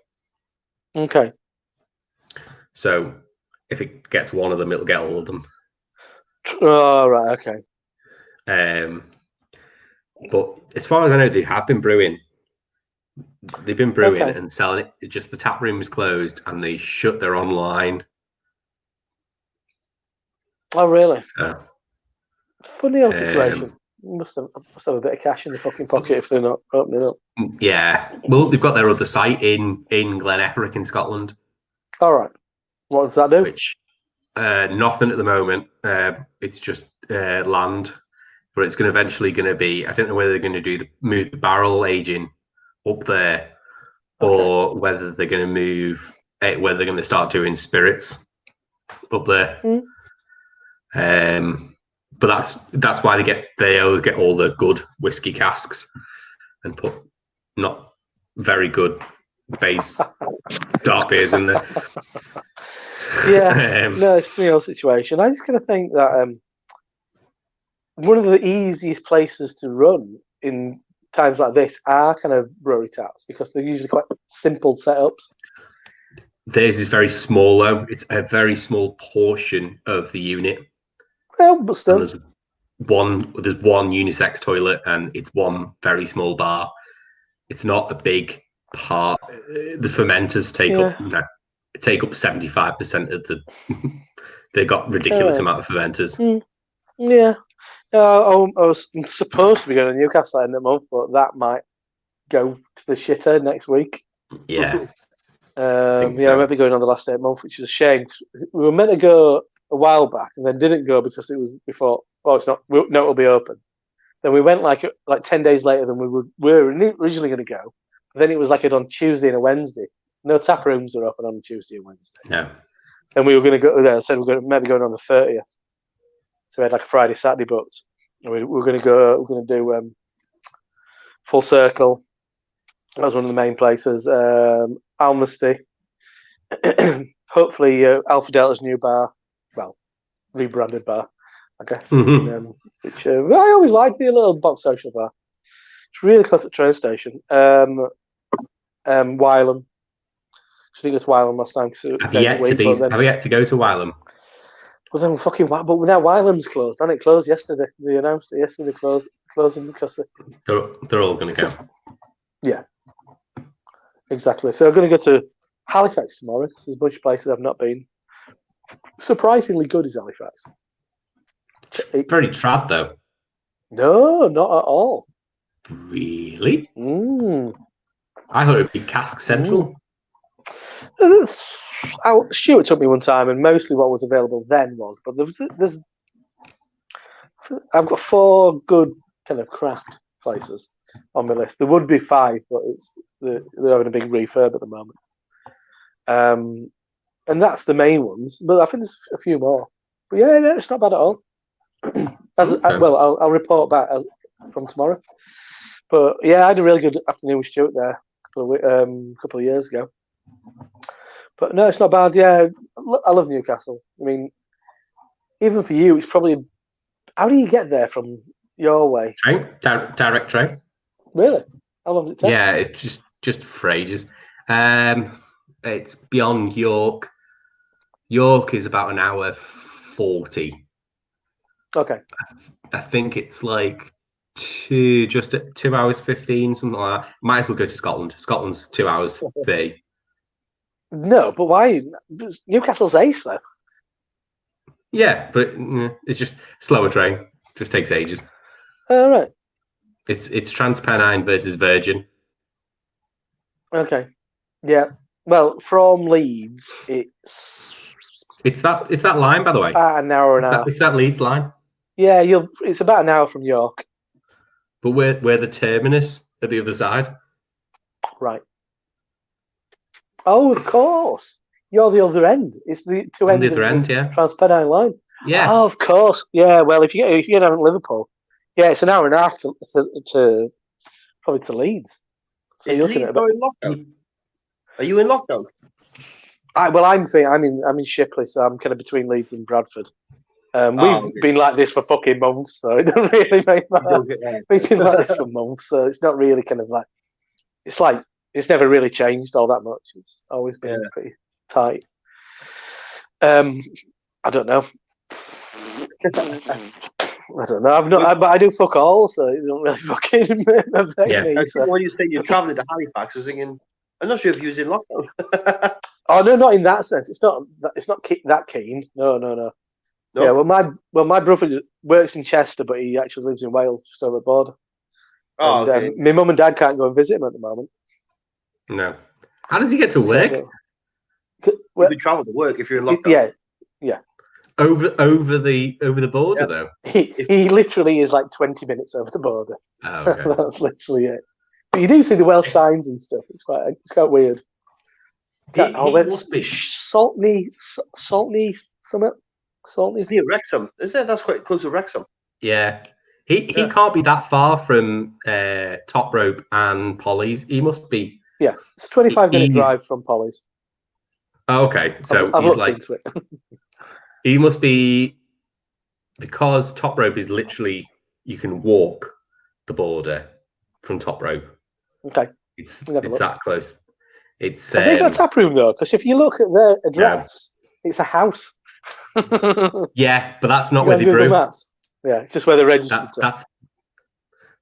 Okay.
So if it gets one of them, it'll get all of them.
Oh, right, okay.
But as far as I know, they have been brewing. They've been brewing and selling it. It's just the tap room is closed and they shut their online.
Oh, really?
Funny
old situation. Must have a bit of cash in the fucking pocket if they're not opening up.
Yeah. Well, they've got their other site in Glen Effric in Scotland.
All right. What does that do?
Which nothing at the moment. It's just land, but it's eventually going to be. I don't know whether they're going to move the barrel aging up there, or whether they're going to move. Whether they're going to start doing spirits up there. But that's why they always get all the good whiskey casks and put not very good base dark beers in there.
Yeah, no, it's a real situation. I just kind of think that one of the easiest places to run in times like this are kind of brewery taps because they're usually quite simple setups.
Theirs is very small though. It's a very small portion of the unit.
Well, but still,
And there's one unisex toilet and it's one very small bar. It's not a big part. The fermenters take up 75% of the. They've got ridiculous amount of fermenters.
Yeah. I was supposed to be going to Newcastle in the month, but that might go to the shitter next week.
Yeah.
I might be going on the last day of the month, which is a shame. We were meant to go a while back and then didn't go because it was before. Oh, it's not. No, it'll be open. Then we went like 10 days later than we were originally going to go. But then it was like it on Tuesday and a Wednesday. No tap rooms are open on Tuesday and Wednesday.
No.
And we were going to go there. I said we're maybe going on the 30th. So we had like a Friday, Saturday booked. And we were going to go. We're going to do Full Circle. That was one of the main places. Almasty. Hopefully, Alpha Delta's new bar. Well, rebranded bar, I guess.
Mm-hmm.
Which I always liked the little box social bar. It's really close to the train station. Wylam. I think it's Wylam last time.
Have you yet to go to Wylam?
Well, then but now Wylam's closed. And it closed yesterday. They announced it yesterday. Closing because
they're all going to go.
Yeah, exactly. So I'm going to go to Halifax tomorrow because there's a bunch of places I've not been. Surprisingly good is Halifax.
Very trad though.
No, not at all.
Really? I thought it would be Cask Central.
Stuart took me one time, and mostly what was available then was. But there's I've got 4 good kind of craft places on my list. There would be 5, but they're having a big refurb at the moment. And that's the main ones. But I think there's a few more. But yeah, no, it's not bad at all. I'll report back from tomorrow. But yeah, I had a really good afternoon with Stuart there a couple of years ago. But no, it's not bad. Yeah, I love Newcastle. I mean, even for you, it's probably. How do you get there from your way?
Train, direct train.
Really? How long does it take?
Yeah, it's just for ages. It's beyond York. York is about an hour 40.
Okay.
I think it's like 2 hours 15, something like that. Might as well go to Scotland. Scotland's 2 hours 30.
No, but why? Newcastle's ace though.
Yeah, but it's just slower train. Just takes ages.
All right.
It's Transpennine versus Virgin.
Okay. Yeah. Well, from Leeds,
it's that line, by the way.
About an hour and a half.
It's that Leeds line.
Yeah, it's about an hour from York.
But we're the terminus at the other side.
Right. Oh, of course. You're the other end. It's the two ends.
The other end, yeah.
Transpennine line.
Yeah.
Oh, of course. Yeah. Well, if you get down to Liverpool, yeah, it's an hour and a half to probably to Leeds. So
Is Leeds in lockdown? Are you in lockdown?
I'm in Shipley, so I'm kind of between Leeds and Bradford. We've been like this for fucking months, so it doesn't really make that. We've been like this for months, so it's not really kind of like it's never really changed all that much. It's always been pretty tight. I don't know. I don't know. But I do fuck all, so it don't really fucking affect me.
So. When you say you're travelling to Halifax, I'm not sure if you was in lockdown.
Oh no, not in that sense. It's not that keen. No. Yeah, my brother works in Chester, but he actually lives in Wales, just over the border. Oh, okay. My mum and dad can't go and visit him at the moment.
No. How does he get to work?
You can travel to work if you're in lockdown.
Yeah.
Over the border though.
He literally is like 20 minutes over the border.
Oh, okay.
That's literally it. But you do see the Welsh signs and stuff. It's quite weird.
He must be
Saltney summit. Saltney.
It's near Wrexham, is it? That's quite close to Wrexham.
Yeah. He can't be that far from Top Rope and Polly's. He must be.
Yeah, it's a 25-minute drive from Polly's.
Oh, okay, so
I've looked into it.
He must be because top rope is literally you can walk the border from top rope.
Okay.
It's
Never looked.
that close. It's
Have they got a tap room though? Because if you look at their address, it's a house.
yeah, but that's not
You
where
got
they
Google
brew.
Maps. Yeah, it's just where they're registered.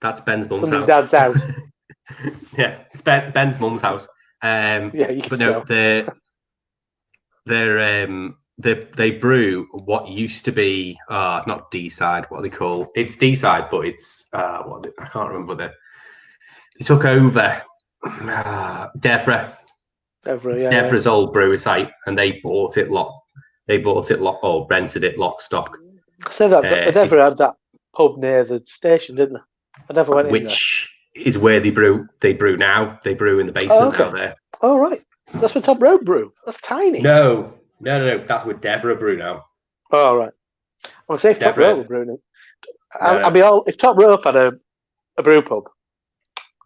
That's Ben's mum's
Somebody's
house.
dad's house.
Yeah, it's Ben's mum's house.
Yeah, you can
but no,
tell.
they brew what used to be not D-side. What are they call? It's D-side, but it's I can't remember what they took over. Devra. It's Devra's old brewer site, and they bought it or rented it lock stock.
So that Devra had that pub near the station, didn't they? I never went in there.
Which is where they brew. They brew now. They brew in the basement now. There.
Oh right, that's where Top Rope brew. That's tiny.
No. That's where Devra brew now.
Oh right. Well, say if Top Rope were brewing it, I'd be all. If Top Rope had a brew pub,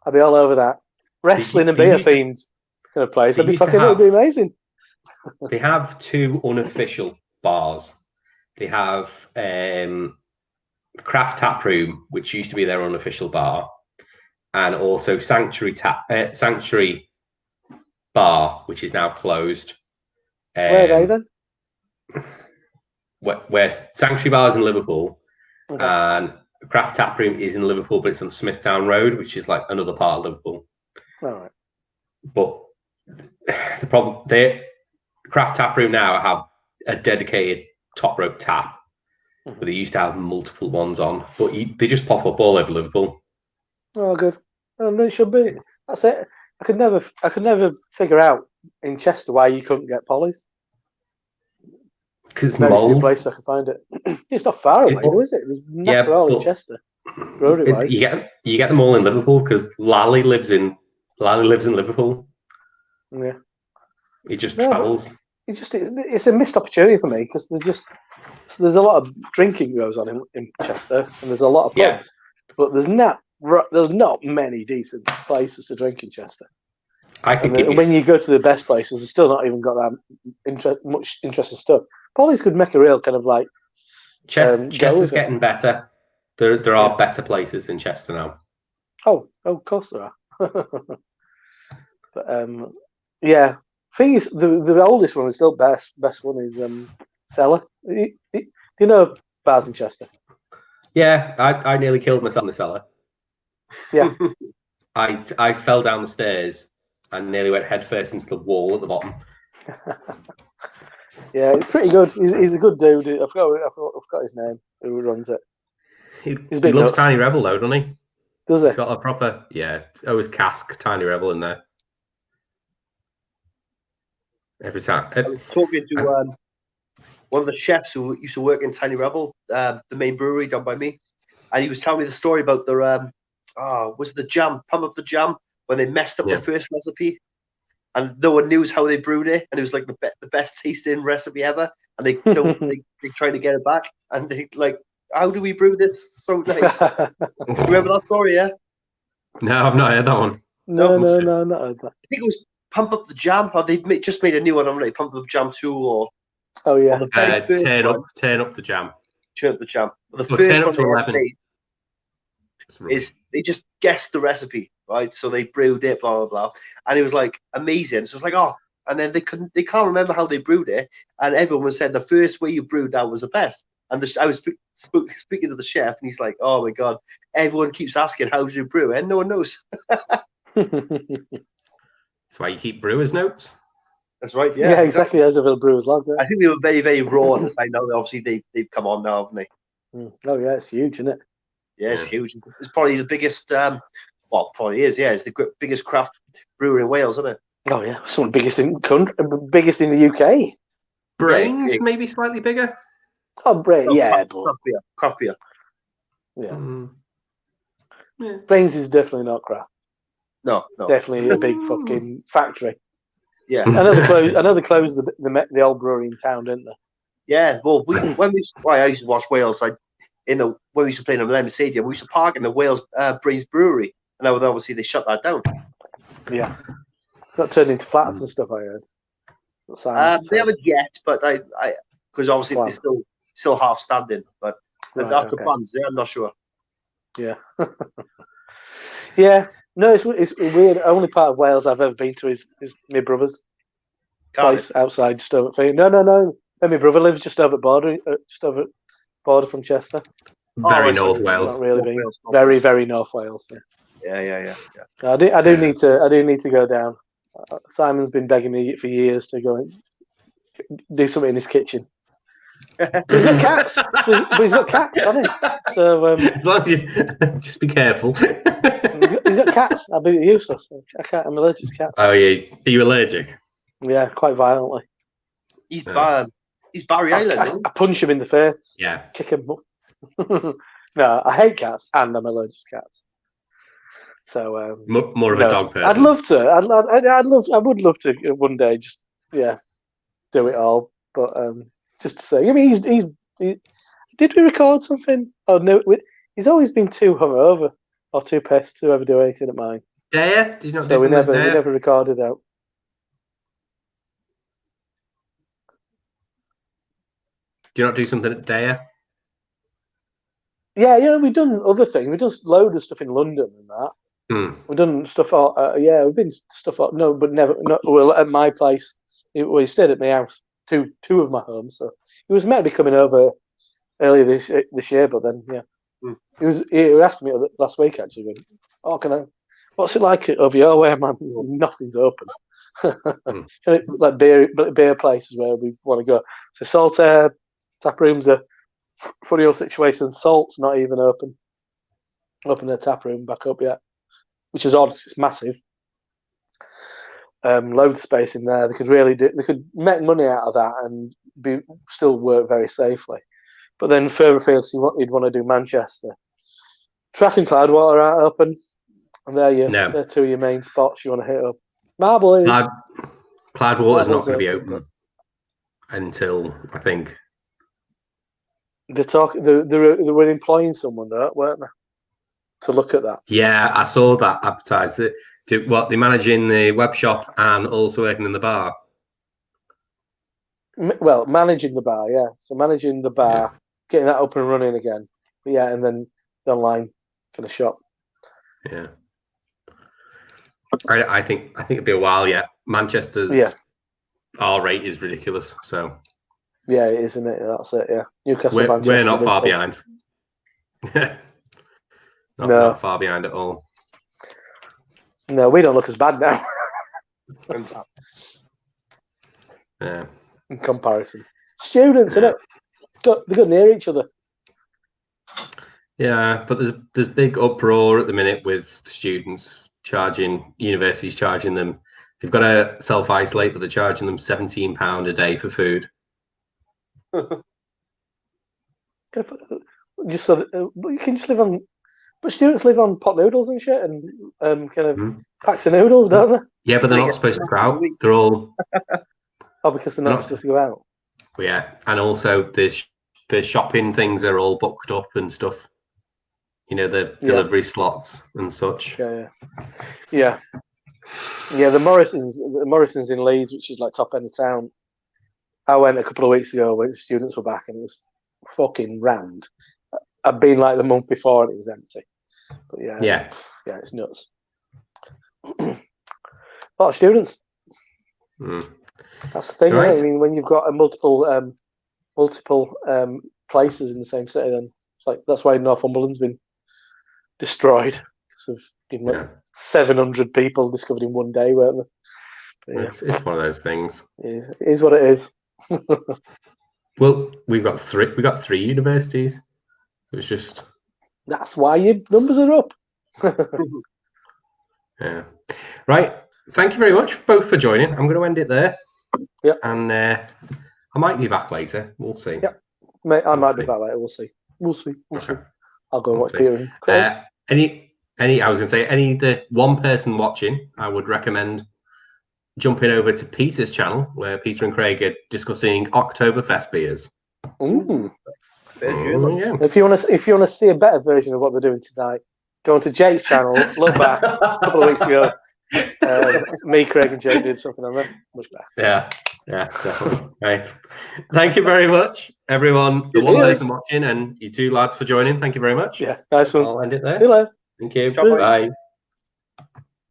I'd be all over that. Wrestling and beer themed kind of place. It'd be amazing.
They have 2 unofficial bars. They have Craft Tap Room, which used to be their unofficial bar, and also Sanctuary Bar, which is now closed.
Where are they then?
Where Sanctuary Bar is in Liverpool, and Craft Tap Room is in Liverpool, but it's on Smithtown Road, which is like another part of Liverpool.
All right.
But the problem, Craft Tap Room now have a dedicated top rope tap, but they used to have multiple ones on, but they just pop up all over Liverpool.
Oh, good. Oh, no, it should be. That's it. I could never figure out in Chester why you couldn't get Polly's.
Because it's mold.
Place I can find it. It's not far away, though, is it? There's all in Chester.
You get them all in Liverpool because Lally lives in Liverpool.
Yeah.
He just travels.
It's a missed opportunity for me because there's a lot of drinking goes on in Chester, and there's a lot of pubs, but there's not many decent places to drink in Chester. When you go to the best places, there's still not even got that much interesting stuff. Polly's could make a real kind of like.
Chester's getting better. There are better places in Chester now.
Oh, of course there are. But yeah, thing is, the oldest one is still best. Best one is Cellar. Do you know bars in Chester?
Yeah, I nearly killed myself in the cellar.
Yeah,
I fell down the stairs and nearly went headfirst into the wall at the bottom.
Yeah, it's pretty good. He's a good dude. I've got his name. Who runs it?
He loves Tiny Rebel though, doesn't he?
Does he?
He's got a proper always cask Tiny Rebel in there. Every time.
I was talking to one of the chefs who used to work in Tiny Rebel, the main brewery down by me, and he was telling me the story about their was the jam, Pump Up the Jam, when they messed up the first recipe, and no one knew how they brewed it, and it was like the best tasting recipe ever, and they tried to get it back, and they like, how do we brew this so nice? Remember that story? Yeah.
No, I've not heard that one.
No, not heard that.
I think it was Pump Up the Jam, or they've just made a new one. I'm like Pump Up the Jam 2, or
turn
up the jam.
Turn Up the Jam. The first one they made is they just guessed the recipe, right? So they brewed it, blah blah blah, and it was like amazing. So it's like, and then they can't remember how they brewed it, and everyone was saying the first way you brewed that was the best. And I was speaking to the chef, and he's like, "Oh my god, everyone keeps asking how did you brew it, and no one knows."
That's why you keep brewer's notes.
That's right.
Yeah, exactly. As a brewer's log.
I think they were very, very raw at the time. Now, obviously, they've come on now, haven't they?
Oh yeah, it's huge, isn't it?
Yeah, it's huge. It's probably the biggest. Probably is. Yeah, it's the biggest craft brewery in Wales, isn't it?
Oh yeah, some of the biggest in country, biggest in the UK.
Brains, maybe slightly bigger.
Oh, Brains,
craft beer.
Yeah. Yeah. Brains is definitely not craft.
No.
Definitely a big fucking factory.
Yeah.
I know they closed the old brewery in town, didn't they?
Yeah. Well, I used to watch Wales. When we used to play in the Lemon Stadium, we used to park in the Wales Brains Brewery, and obviously they shut that down.
Yeah. Got turned into flats and stuff. I heard.
They haven't yet, but I because obviously they're still half standing. But
Right,
After
okay.
Barnsley, I'm not sure.
Yeah. Yeah. No, it's weird. Only part of Wales I've ever been to is my brother's
Cardiff.
place outside, just over at Fee. No. And my brother lives just over from Chester.
Very
right,
North
sorry.
Wales.
Not really
North
been.
Wales, North
Very,
Wales.
very North Wales. Yeah.
Yeah.
I do
Yeah.
need to go down. Simon's been begging me for years to go and do something in his kitchen. But he's got cats. But he's got cats, hasn't he? So
As long as you just be careful.
he's got cats. I'd be useless. I'm allergic to cats.
Oh yeah, are you allergic?
Yeah, quite violently.
He's
Oh.
he's Barry Island.
I punch him in the face.
Yeah.
Kick him. No, I hate cats, and I'm allergic to cats. So
More of a dog person.
I'd love to. I would love to one day just do it all. But just to say, I mean, did we record something? Oh no, he's always been too hungover or too pissed to ever do anything at mine.
Dare? Did you not do
So we
something
never recorded out.
Do you not do something at Dare?
Yeah, we've done other things. We've done loads of stuff in London and that. We've done stuff. We've been stuff. No, but never. Not well at my place. He stayed at my house, two of my homes. So he was meant to be coming over earlier this year, but then he asked me last week actually. Going, oh, can I? What's it like over your way, man? Nothing's open. Like beer places where we want to go. So Saltaire tap rooms are funny old situation. Salt's not even open their tap room back up yet, which is odd. It's massive. Loads of space in there. They could make money out of that and still work very safely. But then further afield, you'd want to do Manchester. Track and Cloudwater aren't open, and they're two of your main spots you want to hit up. Marble is.
Cloudwater's not going to be open until I think.
They were employing someone though, weren't they? To look at that.
Yeah, I saw that advertised. They're managing the web shop and also working in the bar.
Well, managing the bar, yeah. So managing the bar, getting that up and running again. But yeah, and then the online kind of shop.
Yeah. I think it'll be a while yet. Manchester's R rate is ridiculous. So
yeah, it is, isn't it? That's it. Yeah, Newcastle.
We're not far behind. Not far behind at all.
No, we don't look as bad now.
Yeah.
In comparison, students, innit? They got near each other.
Yeah, but there's big uproar at the minute with students universities charging them. They've got to self-isolate, but they're charging them £17 a day for food.
Just so you can just live on. But students live on pot noodles and shit, and kind of packs of noodles, don't they?
Yeah, but they're not supposed to go out. They're all.
Oh, because they're not supposed to go out.
Yeah, and also the shopping things are all booked up and stuff. You know, the delivery slots and such.
Yeah. The Morrisons in Leeds, which is like top end of town. I went a couple of weeks ago when students were back, and it was fucking rammed. I'd been like the month before, and it was empty. But yeah, it's nuts. A lot of students. That's the thing, right? I mean, when you've got multiple places in the same city, then it's like that's why Northumberland's been destroyed because of 700 people discovered in one day, weren't they?
Yeah. It's one of those things.
It is what it is.
Well, we got three universities, so it's just.
That's why your numbers are up.
Yeah. Right. Thank you very much both for joining. I'm going to end it there.
Yep.
And I might be back later. We'll see.
Yep. Mate, I might be back later. We'll see. We'll see. I'll go and watch Peter and Craig.
I was going to say, the one person watching, I would recommend jumping over to Peter's channel, where Peter and Craig are discussing Oktoberfest beers.
Ooh.
Yeah.
If you want to see a better version of what they're doing tonight, go onto Jake's channel. Look back a couple of weeks ago. Me, Craig, and Jake did something on there. Much better.
Yeah. Yeah, definitely. Right. Thank you very much, everyone. The one person watching and you two lads for joining. Thank you very much.
Yeah, nice one.
I'll end it there.
See you later.
Thank you.
Ciao,
Bye.